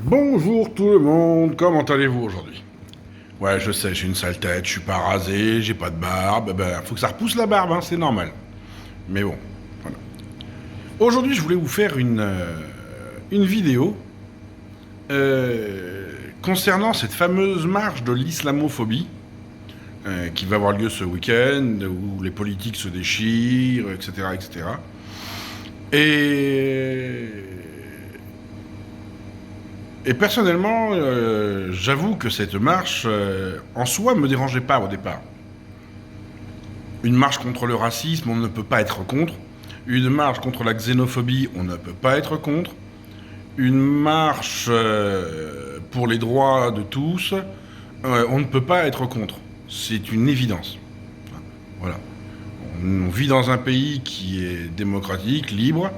Bonjour tout le monde, comment allez-vous aujourd'hui? Ouais, je sais, j'ai une sale tête, je suis pas rasé, j'ai pas de barbe, faut que ça repousse la barbe, hein, c'est normal. Mais bon, voilà. Aujourd'hui, je voulais vous faire une vidéo concernant cette fameuse marche de l'islamophobie qui va avoir lieu ce week-end, où les politiques se déchirent, etc., etc. Et Et personnellement, j'avoue que cette marche, en soi, me dérangeait pas au départ. Une marche contre le racisme, on ne peut pas être contre. Une marche contre la xénophobie, on ne peut pas être contre. Une marche pour les droits de tous, on ne peut pas être contre. C'est une évidence. Voilà. On vit dans un pays qui est démocratique, libre,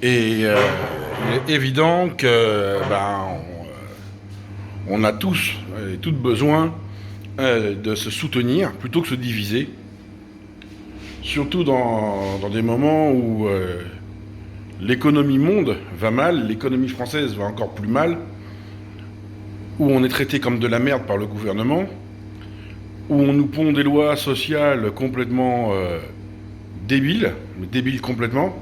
et il est évident que on a tous et toutes besoin de se soutenir plutôt que se diviser, surtout dans des moments où l'économie monde va mal, l'économie française va encore plus mal, où on est traité comme de la merde par le gouvernement, où on nous pond des lois sociales complètement débiles complètement.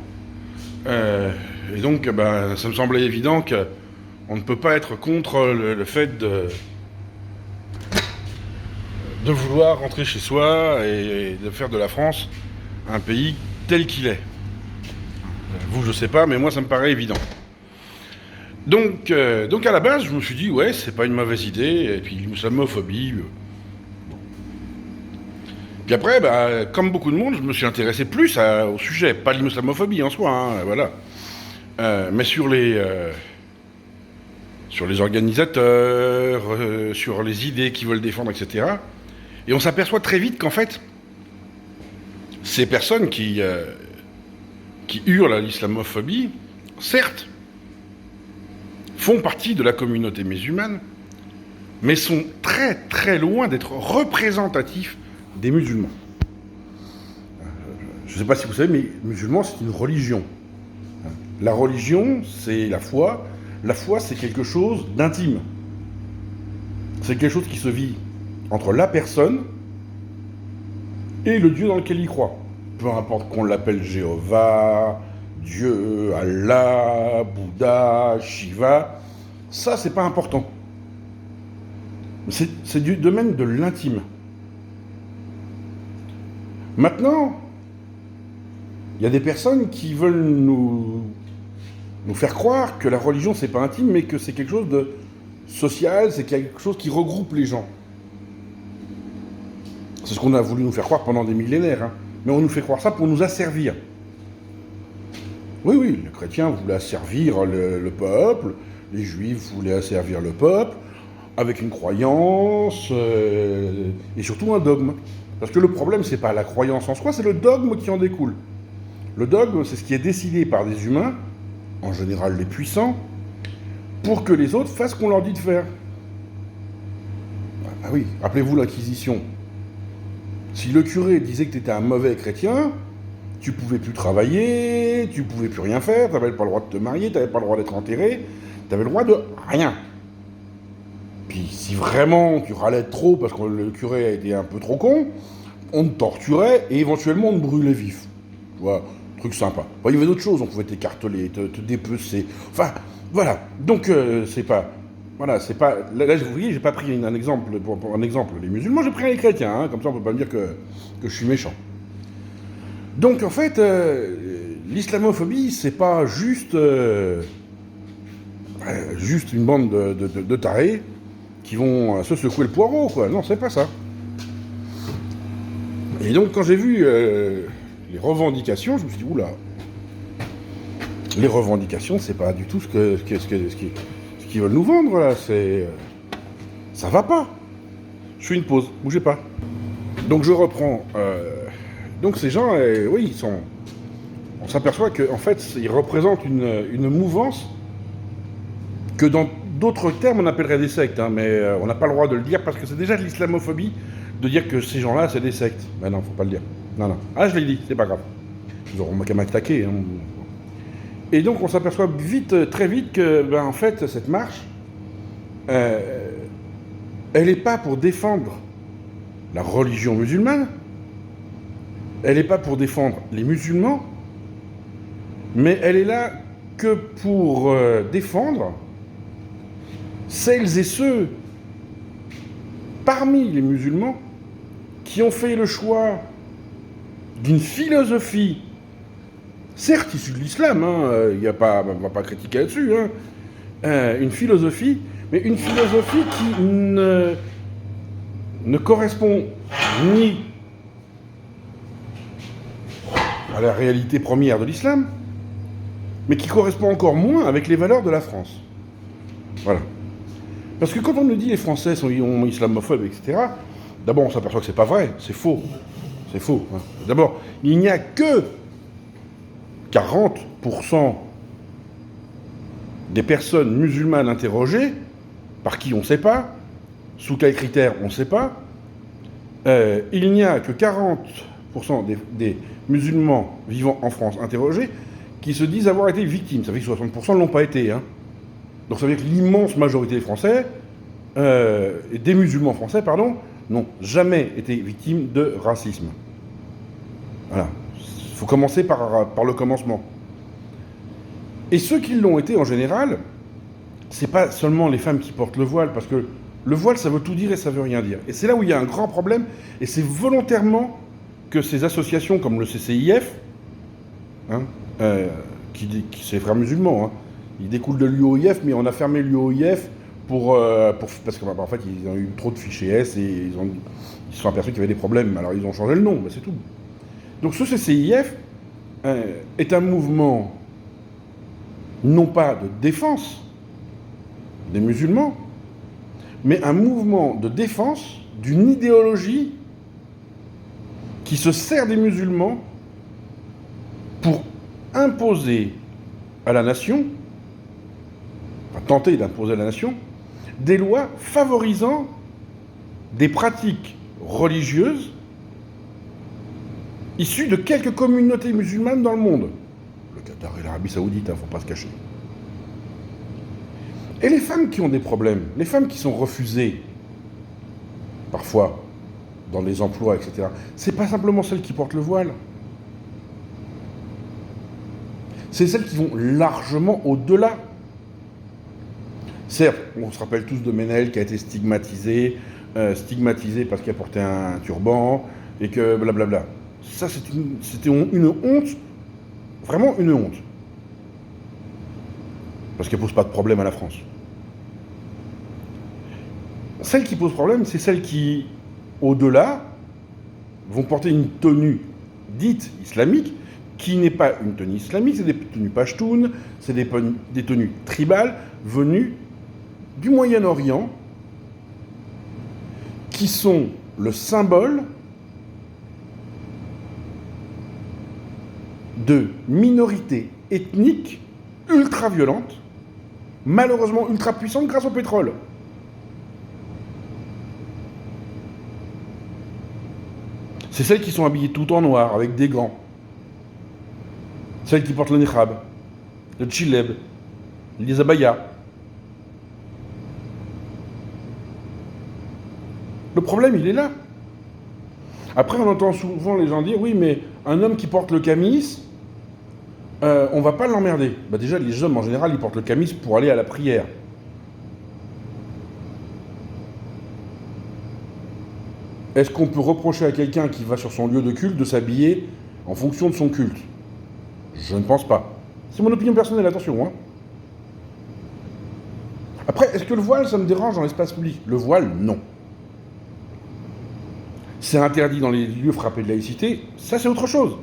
Et donc, ça me semblait évident qu'on ne peut pas être contre le fait de vouloir rentrer chez soi et de faire de la France un pays tel qu'il est. Vous, je sais pas, mais moi, ça me paraît évident. Donc à la base, je me suis dit, ouais, c'est pas une mauvaise idée, et puis l'islamophobie. Puis après, comme beaucoup de monde, je me suis intéressé plus au sujet, pas l'islamophobie en soi, hein, voilà. Mais sur les organisateurs, sur les idées qu'ils veulent défendre, etc. Et on s'aperçoit très vite qu'en fait, ces personnes qui hurlent à l'islamophobie, certes, font partie de la communauté musulmane, mais sont très très loin d'être représentatifs des musulmans. Je ne sais pas si vous savez, mais musulman, c'est une religion. La religion, c'est la foi. La foi, c'est quelque chose d'intime. C'est quelque chose qui se vit entre la personne et le Dieu dans lequel il croit. Peu importe qu'on l'appelle Jéhovah, Dieu, Allah, Bouddha, Shiva, ça, c'est pas important. C'est du domaine de l'intime. Maintenant, il y a des personnes qui veulent nous faire croire que la religion, c'est pas intime, mais que c'est quelque chose de social, c'est quelque chose qui regroupe les gens. C'est ce qu'on a voulu nous faire croire pendant des millénaires, hein. Mais on nous fait croire ça pour nous asservir. Oui, le chrétien voulait asservir le peuple, les juifs voulaient asservir le peuple, avec une croyance, et surtout un dogme. Parce que le problème, c'est pas la croyance en soi, c'est le dogme qui en découle. Le dogme, c'est ce qui est décidé par des humains, en général les puissants, pour que les autres fassent ce qu'on leur dit de faire. Ah oui, rappelez-vous l'Inquisition. Si le curé disait que tu étais un mauvais chrétien, tu pouvais plus travailler, tu pouvais plus rien faire, tu n'avais pas le droit de te marier, tu n'avais pas le droit d'être enterré, tu avais le droit de rien. Puis si vraiment tu râlais trop parce que le curé a été un peu trop con, on te torturait et éventuellement on te brûlait vif. Tu vois, truc sympa. Enfin, il y avait d'autres choses, on pouvait t'écarteler, te dépecer. Enfin, voilà. Donc c'est pas... Voilà, c'est pas... Là, vous voyez, j'ai pas pris un exemple pour un exemple. Les musulmans, j'ai pris les chrétiens, hein, comme ça on peut pas me dire que je suis méchant. Donc en fait, l'islamophobie, c'est pas juste une bande de tarés qui vont se secouer le poireau, quoi. Non, c'est pas ça. Et donc quand j'ai vu les revendications, je me suis dit, oula, les revendications, c'est pas du tout ce qu'ils veulent nous vendre, là. Ça va pas. Je fais une pause, bougez pas. Donc je reprends. Donc ces gens, oui, ils sont... On s'aperçoit qu'en fait, ils représentent une mouvance que dans d'autres termes, on appellerait des sectes, hein, mais on n'a pas le droit de le dire parce que c'est déjà de l'islamophobie de dire que ces gens-là, c'est des sectes. Ben non, faut pas le dire. Non. Ah, je l'ai dit, c'est pas grave. Ils auront qu'à m'attaquer. Hein. Et donc, on s'aperçoit très vite que, en fait, cette marche, elle n'est pas pour défendre la religion musulmane, elle n'est pas pour défendre les musulmans, mais elle est là que pour défendre celles et ceux parmi les musulmans qui ont fait le choix d'une philosophie, certes issue de l'islam, on ne va pas critiquer là-dessus, une philosophie, mais une philosophie qui ne correspond ni à la réalité première de l'islam, mais qui correspond encore moins avec les valeurs de la France. Voilà. Parce que quand on nous dit les Français sont islamophobes, etc., d'abord on s'aperçoit que c'est pas vrai, c'est faux. C'est faux. D'abord, il n'y a que 40% des personnes musulmanes interrogées, par qui on ne sait pas, sous quels critères on ne sait pas, il n'y a que 40% des musulmans vivant en France interrogés qui se disent avoir été victimes. Ça fait que 60% ne l'ont pas été. Donc ça veut dire que l'immense majorité des Français, des musulmans français, pardon, n'ont jamais été victimes de racisme. Voilà. Il faut commencer par le commencement. Et ceux qui l'ont été en général, c'est pas seulement les femmes qui portent le voile, parce que le voile, ça veut tout dire et ça veut rien dire. Et c'est là où il y a un grand problème, et c'est volontairement que ces associations comme le CCIF, qui c'est les frères musulmans, ils découlent de l'UOIF, mais on a fermé l'UOIF parce qu'en fait, ils ont eu trop de fichiers S et ils se sont aperçus qu'il y avait des problèmes. Alors ils ont changé le nom, mais c'est tout. Donc ce CCIF est un mouvement non pas de défense des musulmans, mais un mouvement de défense d'une idéologie qui se sert des musulmans pour imposer à la nation, enfin tenter d'imposer à la nation, des lois favorisant des pratiques religieuses issues de quelques communautés musulmanes dans le monde. Le Qatar et l'Arabie Saoudite, faut pas se cacher. Et les femmes qui ont des problèmes, les femmes qui sont refusées, parfois, dans les emplois, etc., c'est pas simplement celles qui portent le voile. C'est celles qui vont largement au-delà. Certes, on se rappelle tous de Ménel qui a été stigmatisé parce qu'il a porté un turban, et que blablabla. Ça, c'était une honte, vraiment une honte. Parce qu'elle pose pas de problème à la France. Celles qui posent problème, c'est celles qui, au-delà, vont porter une tenue dite islamique, qui n'est pas une tenue islamique, c'est des tenues pachtoun, c'est des tenues tribales, venues du Moyen-Orient, qui sont le symbole de minorités ethniques ultra-violentes, malheureusement ultra-puissantes grâce au pétrole. C'est celles qui sont habillées tout en noir, avec des gants. Celles qui portent le niqab, le tchileb, les abayas. Le problème, il est là. Après, on entend souvent les gens dire, oui, mais un homme qui porte le camis, on va pas l'emmerder. Bah déjà, les hommes, en général, ils portent le camis pour aller à la prière. Est-ce qu'on peut reprocher à quelqu'un qui va sur son lieu de culte de s'habiller en fonction de son culte? Je ne pense pas. C'est mon opinion personnelle, attention. Après, est-ce que le voile, ça me dérange dans l'espace public? Le voile, non. C'est interdit dans les lieux frappés de laïcité, ça c'est autre chose.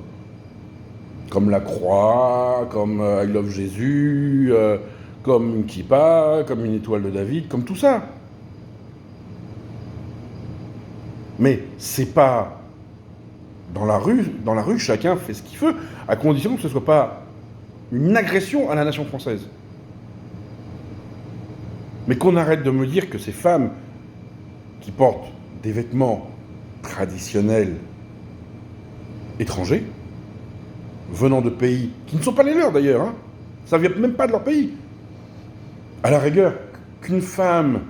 Comme la croix, comme I Love Jésus, comme une kippa, comme une étoile de David, comme tout ça. Mais c'est pas dans la rue, chacun fait ce qu'il veut, à condition que ce ne soit pas une agression à la nation française. Mais qu'on arrête de me dire que ces femmes qui portent des vêtements traditionnels étrangers, venant de pays qui ne sont pas les leurs d'ailleurs, ça ne vient même pas de leur pays. À la rigueur, qu'une femme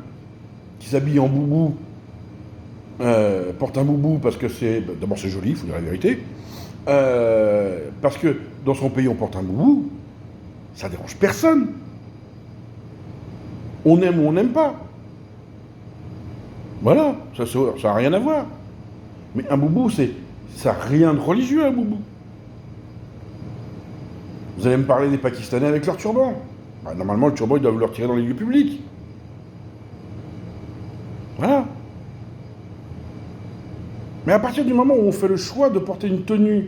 qui s'habille en boubou, porte un boubou parce que c'est... D'abord c'est joli, il faut dire la vérité. Parce que dans son pays on porte un boubou, ça dérange personne. On aime ou on n'aime pas. Voilà, ça n'a rien à voir. Mais un boubou, ça n'a rien de religieux, un boubou. Vous allez me parler des Pakistanais avec leur turban. Bah, normalement, le turban, ils doivent le retirer dans les lieux publics. Voilà. Mais à partir du moment où on fait le choix de porter une tenue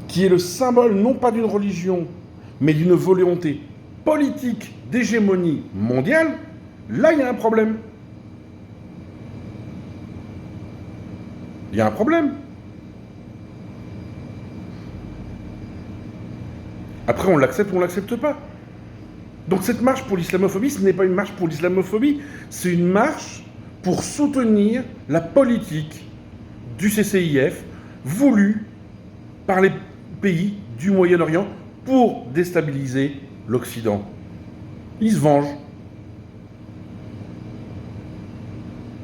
qui est le symbole non pas d'une religion, mais d'une volonté politique d'hégémonie mondiale, là, il y a un problème. Il y a un problème. Après, on l'accepte ou on l'accepte pas. Donc cette marche pour l'islamophobie, ce n'est pas une marche pour l'islamophobie, c'est une marche pour soutenir la politique du CCIF voulue par les pays du Moyen-Orient pour déstabiliser l'Occident. Ils se vengent.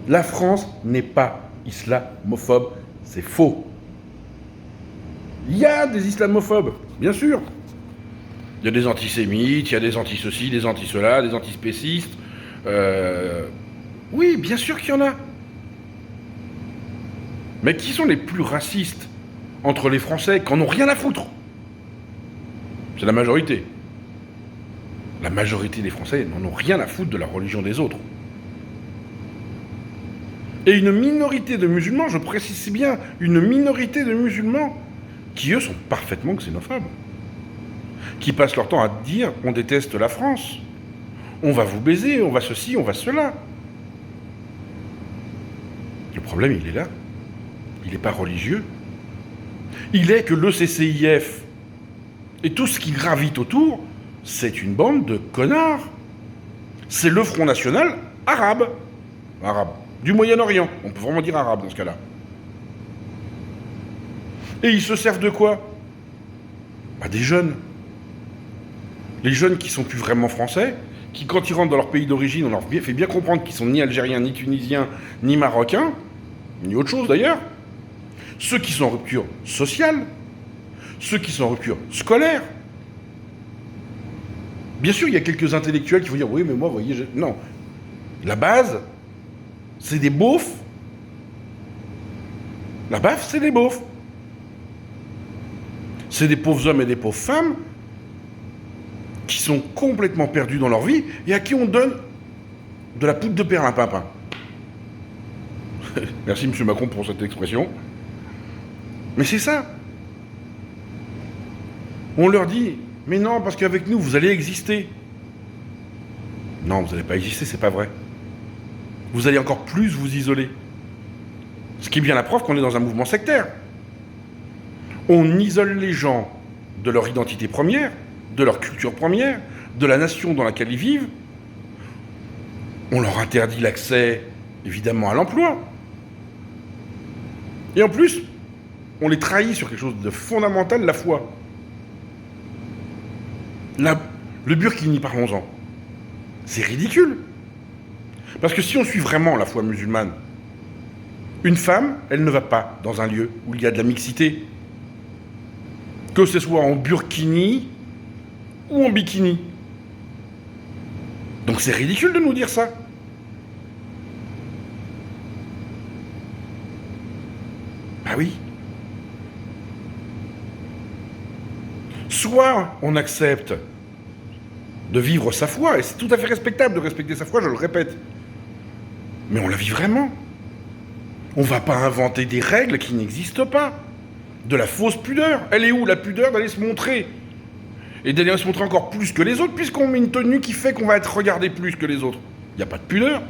La France n'est pas islamophobe, c'est faux. Il y a des islamophobes, bien sûr. Il y a des antisémites, il y a des anti-ceci, des anti-cela, des antispécistes. Oui, bien sûr qu'il y en a. Mais qui sont les plus racistes entre les Français qui n'en ont rien à foutre? C'est la majorité. La majorité des Français n'en ont rien à foutre de la religion des autres. Et une minorité de musulmans, je précise bien, une minorité de musulmans qui, eux, sont parfaitement xénophobes. Qui passent leur temps à dire « on déteste la France, on va vous baiser, on va ceci, on va cela ». Le problème, il est là. Il n'est pas religieux. Il est que le CCIF et tout ce qui gravite autour, c'est une bande de connards. C'est le Front National arabe. Arabe. Du Moyen-Orient. On peut vraiment dire arabe dans ce cas-là. Et ils se servent de quoi? Bah, des jeunes. Les jeunes qui sont plus vraiment français, qui quand ils rentrent dans leur pays d'origine, on leur fait bien comprendre qu'ils sont ni algériens, ni tunisiens, ni marocains, ni autre chose d'ailleurs. Ceux qui sont en rupture sociale, ceux qui sont en rupture scolaire. Bien sûr, il y a quelques intellectuels qui vont dire « oui, mais moi, vous voyez, non. La base, c'est des beaufs. La base, c'est des beaufs. C'est des pauvres hommes et des pauvres femmes qui sont complètement perdus dans leur vie et à qui on donne de la poudre de perlimpinpin. » Merci, M. Macron, pour cette expression. Mais c'est ça. On leur dit « mais non, parce qu'avec nous, vous allez exister. » Non, vous n'allez pas exister, c'est pas vrai. Vous allez encore plus vous isoler. Ce qui est bien la preuve qu'on est dans un mouvement sectaire. On isole les gens de leur identité première, de leur culture première, de la nation dans laquelle ils vivent. On leur interdit l'accès, évidemment, à l'emploi. Et en plus, on les trahit sur quelque chose de fondamental, la foi. Le burkini, parlons-en. C'est ridicule. Parce que si on suit vraiment la foi musulmane, une femme, elle ne va pas dans un lieu où il y a de la mixité. Que ce soit en burkini ou en bikini. Donc c'est ridicule de nous dire ça. Bah oui. Soit on accepte de vivre sa foi, et c'est tout à fait respectable de respecter sa foi, je le répète. Mais on la vit vraiment. On ne va pas inventer des règles qui n'existent pas. De la fausse pudeur. Elle est où, la pudeur d'aller se montrer? Et d'aller se montrer encore plus que les autres, puisqu'on met une tenue qui fait qu'on va être regardé plus que les autres. Il n'y a pas de pudeur.